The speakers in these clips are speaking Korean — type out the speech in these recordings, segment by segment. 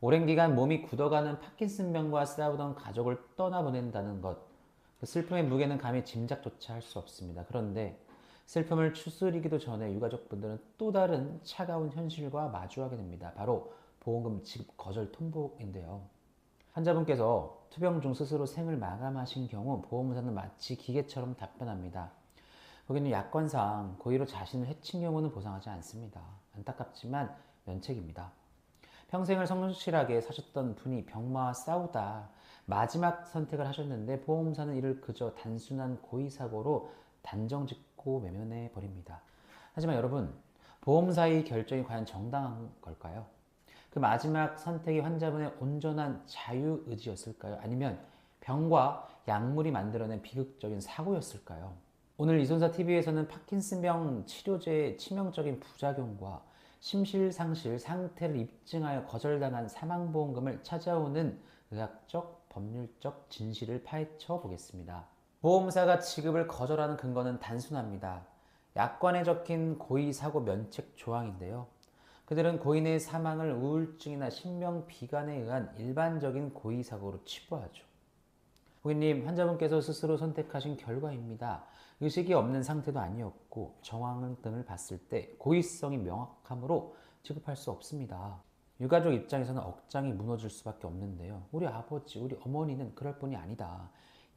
오랜 기간 몸이 굳어가는 파킨슨병과 싸우던 가족을 떠나보낸다는 것. 그 슬픔의 무게는 감히 짐작조차 할 수 없습니다. 그런데 슬픔을 추스리기도 전에 유가족분들은 또 다른 차가운 현실과 마주하게 됩니다. 바로 보험금 지급 거절 통보인데요. 환자분께서 투병 중 스스로 생을 마감하신 경우 보험사는 마치 기계처럼 답변합니다. 거기는 약관상 고의로 자신을 해친 경우는 보상하지 않습니다. 안타깝지만 면책입니다. 평생을 성실하게 사셨던 분이 병마와 싸우다 마지막 선택을 하셨는데 보험사는 이를 그저 단순한 고의사고로 단정짓고 외면해 버립니다. 하지만 여러분, 보험사의 결정이 과연 정당한 걸까요? 그 마지막 선택이 환자분의 온전한 자유의지였을까요? 아니면 병과 약물이 만들어낸 비극적인 사고였을까요? 오늘 이손사TV에서는 파킨슨병 치료제의 치명적인 부작용과 심실상실 상태를 입증하여 거절당한 사망보험금을 찾아오는 의학적, 법률적 진실을 파헤쳐 보겠습니다. 보험사가 지급을 거절하는 근거는 단순합니다. 약관에 적힌 고의사고 면책 조항인데요. 그들은 고인의 사망을 우울증이나 신명비관에 의한 일반적인 고의사고로 치부하죠. 고객님, 환자분께서 스스로 선택하신 결과입니다. 의식이 없는 상태도 아니었고 정황 등을 봤을 때 고의성이 명확하므로 지급할 수 없습니다. 유가족 입장에서는 억장이 무너질 수밖에 없는데요. 우리 아버지, 우리 어머니는 그럴 뿐이 아니다.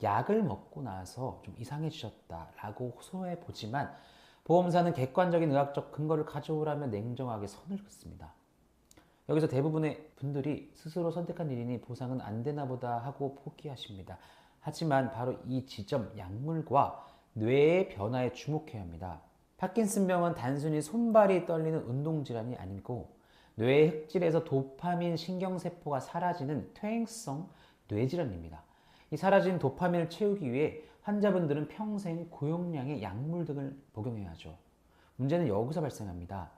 약을 먹고 나서 좀 이상해지셨다라고 호소해 보지만 보험사는 객관적인 의학적 근거를 가져오라며 냉정하게 선을 긋습니다. 여기서 대부분의 분들이 스스로 선택한 일이니 보상은 안 되나 보다 하고 포기하십니다. 하지만 바로 이 지점, 약물과 뇌의 변화에 주목해야 합니다. 파킨슨병은 단순히 손발이 떨리는 운동질환이 아니고 뇌의 흑질에서 도파민 신경세포가 사라지는 퇴행성 뇌질환입니다. 이 사라진 도파민을 채우기 위해 환자분들은 평생 고용량의 약물 등을 복용해야 하죠. 문제는 여기서 발생합니다.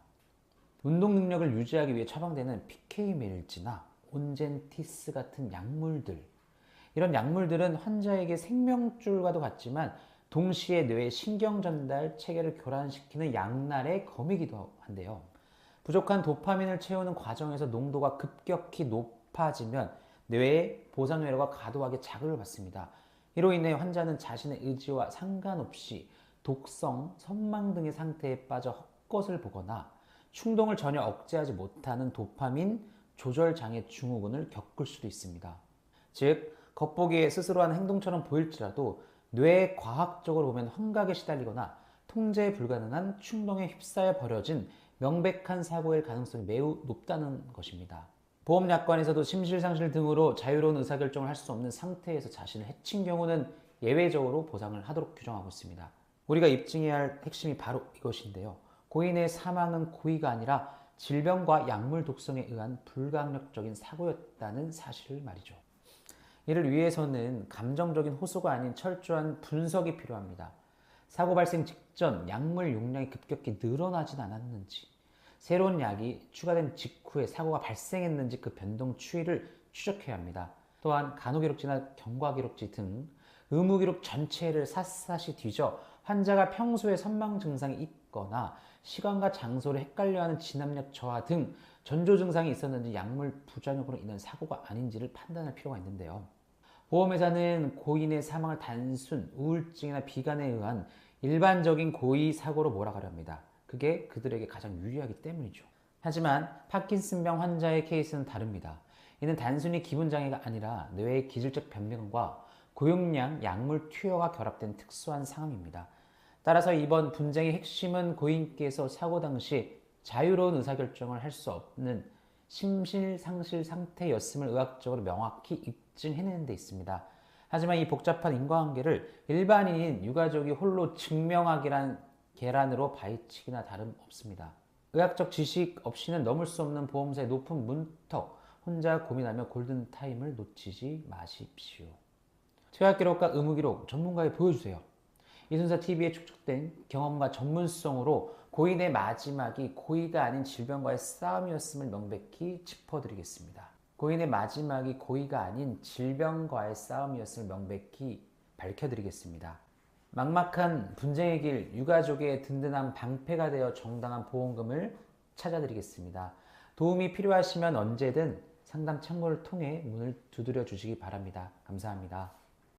운동 능력을 유지하기 위해 처방되는 PK밀즈나 온젠티스 같은 약물들. 이런 약물들은 환자에게 생명줄과도 같지만 동시에 뇌의 신경 전달 체계를 교란시키는 양날의 검이기도 한데요. 부족한 도파민을 채우는 과정에서 농도가 급격히 높아지면 뇌의 보상회로가 과도하게 자극을 받습니다. 이로 인해 환자는 자신의 의지와 상관없이 독성, 선망 등의 상태에 빠져 헛것을 보거나 충동을 전혀 억제하지 못하는 도파민 조절 장애 증후군을 겪을 수도 있습니다. 즉, 겉보기에 스스로 한 행동처럼 보일지라도 뇌에 과학적으로 보면 환각에 시달리거나 통제 불가능한 충동에 휩싸여 벌어진 명백한 사고일 가능성이 매우 높다는 것입니다. 보험약관에서도 심실상실 등으로 자유로운 의사결정을 할 수 없는 상태에서 자신을 해친 경우는 예외적으로 보상을 하도록 규정하고 있습니다. 우리가 입증해야 할 핵심이 바로 이것인데요. 고인의 사망은 고의가 아니라 질병과 약물 독성에 의한 불가항력적인 사고였다는 사실을 말이죠. 이를 위해서는 감정적인 호소가 아닌 철저한 분석이 필요합니다. 사고 발생 직전 약물 용량이 급격히 늘어나진 않았는지, 새로운 약이 추가된 직후에 사고가 발생했는지 그 변동 추이를 추적해야 합니다. 또한 간호기록지나 경과기록지 등 의무기록 전체를 샅샅이 뒤져 환자가 평소에 선망 증상이 있거나 시간과 장소를 헷갈려하는 진압력 저하 등 전조 증상이 있었는지 약물 부작용으로 인한 사고가 아닌지를 판단할 필요가 있는데요. 보험회사는 고인의 사망을 단순 우울증이나 비관에 의한 일반적인 고의 사고로 몰아가려 합니다. 그게 그들에게 가장 유리하기 때문이죠. 하지만 파킨슨병 환자의 케이스는 다릅니다. 이는 단순히 기분장애가 아니라 뇌의 기질적 변경과 고용량 약물 투여가 결합된 특수한 상황입니다. 따라서 이번 분쟁의 핵심은 고인께서 사고 당시 자유로운 의사결정을 할 수 없는 심실상실 상태였음을 의학적으로 명확히 입증해내는 데 있습니다. 하지만 이 복잡한 인과관계를 일반인인 유가족이 홀로 증명하기란 계란으로 바위치기나 다름없습니다. 의학적 지식 없이는 넘을 수 없는 보험사의 높은 문턱, 혼자 고민하며 골든타임을 놓치지 마십시오. 퇴학기록과 의무기록 전문가에 보여주세요. 이순사TV에 축적된 경험과 전문성으로 고인의 마지막이 고의가 아닌 질병과의 싸움이었음을 명백히 짚어드리겠습니다. 고인의 마지막이 고의가 아닌 질병과의 싸움이었음을 명백히 밝혀드리겠습니다. 막막한 분쟁의 길, 유가족의 든든한 방패가 되어 정당한 보험금을 찾아드리겠습니다. 도움이 필요하시면 언제든 상담 창구를 통해 문을 두드려 주시기 바랍니다. 감사합니다.